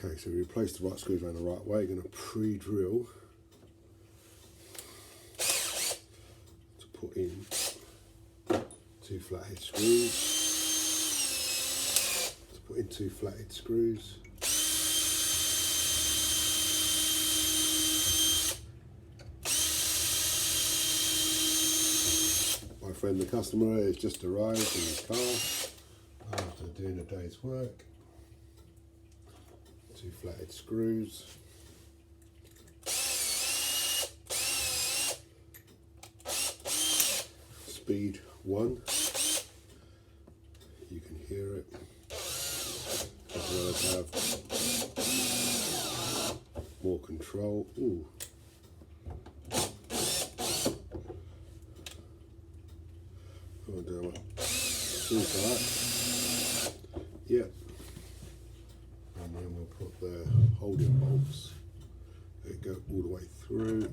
Okay, so we replace the right screws around the right way. Going to pre-drill to put in 2 flathead screws. To put in 2 flathead screws. My friend the customer has just arrived in his car after doing a day's work. 2 flathead screws. Speed 1. You can hear it. As well as have more control. Ooh. Oh, damn it. Seems like. Yep. And then we'll put the holding bolts that go all the way through.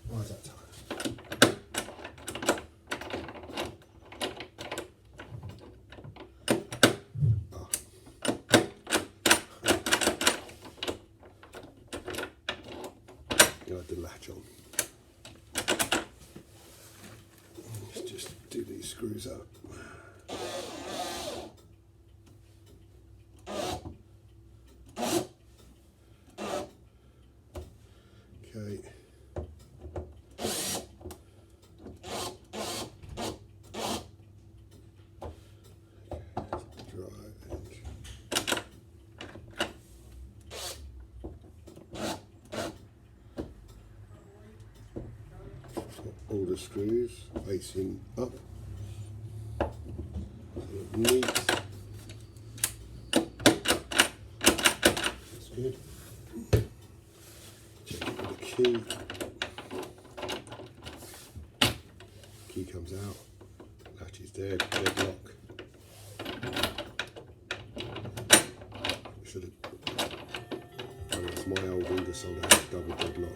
Why is that tight? Oh. You have the latch on. Let's just do these screws up. Okay. All the screws facing up. Neat. That's good. Check it with the key. Key comes out. Latch is there. Deadlock. Should have. Oh, that's my old ingersoll that has double deadlock.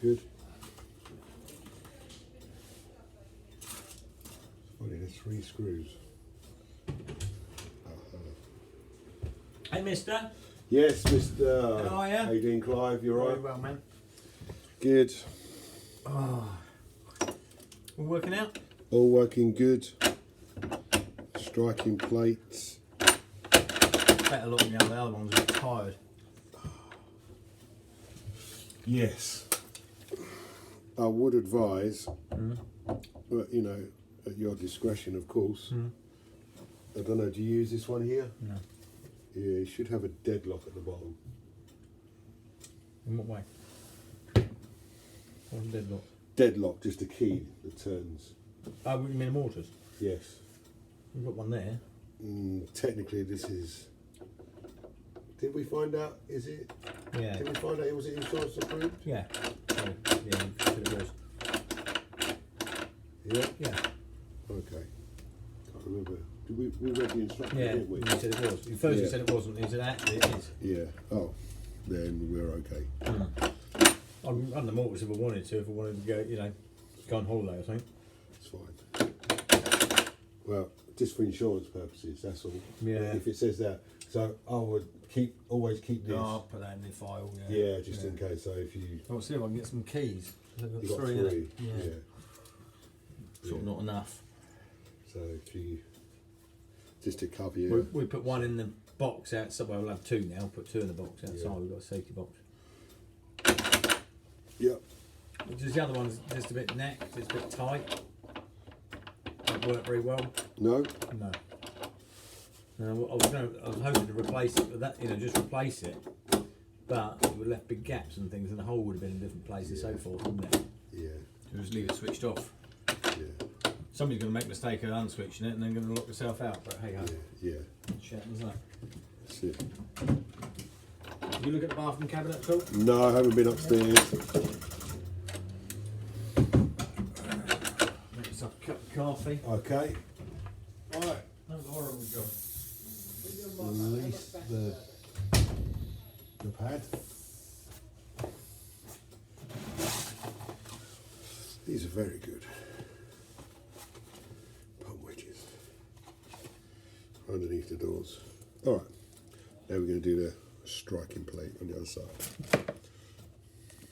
Good. Only there's 3 screws. Hey, mister. Yes, Mr. How are you? How you doing, Clive? You alright? Very well, man. Good. Oh. All working out? All working good. Striking plates. Better looking than the other ones. A bit tired. Yes. I would advise, but you know, at your discretion, of course. I don't know, do you use this one here? No. Yeah, you should have a deadlock at the bottom. In what way? What's a deadlock? Deadlock, just a key that turns. Oh, you mean the mortars? Yes. You've got one there. Technically, this is. Did we find out? Is it? Yeah. Did we find out? Was it insurance approved? Yeah. Oh, yeah, you said it was. Yeah. Yeah. Okay. Can't remember. Did we read the instructions? Yeah. Didn't we? You said it was. You first you Yeah. said it wasn't. You said actually it is. Yeah. Oh, then we're okay. I'd run the mortars if I wanted to. If I wanted to go, you know, go on holiday or something. It's fine. Well, just for insurance purposes, that's all. Yeah. If it says that, so I would always keep this. No, I'll put that in the file. Yeah. Yeah, just in case. So if you I'll see if I can get some keys. I've got you got 3. 3, innit? yeah. Sort of not enough. So if you just to cover you. We put one in the box outside. Well, we'll have 2 now. Put 2 in the box outside. Yeah. We've got a safety box. Yep. Just the other one's just a bit necked. It's a bit tight. Don't work very well. No. No. I was hoping to replace it with that. You know, just replace it. but it would have left big gaps and things, and the hole would have been in different places and so forth, wouldn't it? Yeah, You just leave it switched off. yeah, Somebody's going to make a mistake of unswitching it and then going to lock yourself out, but hey ho. yeah. Shit, isn't it? That's it. Did you look at the bathroom cabinet at all? No, I haven't been upstairs. Make yourself a cup of coffee. Okay. Right. How's the horrible job? Release the pad. These are very good. Pump wedges underneath the doors. All right. Now we're going to do the striking plate on the other side.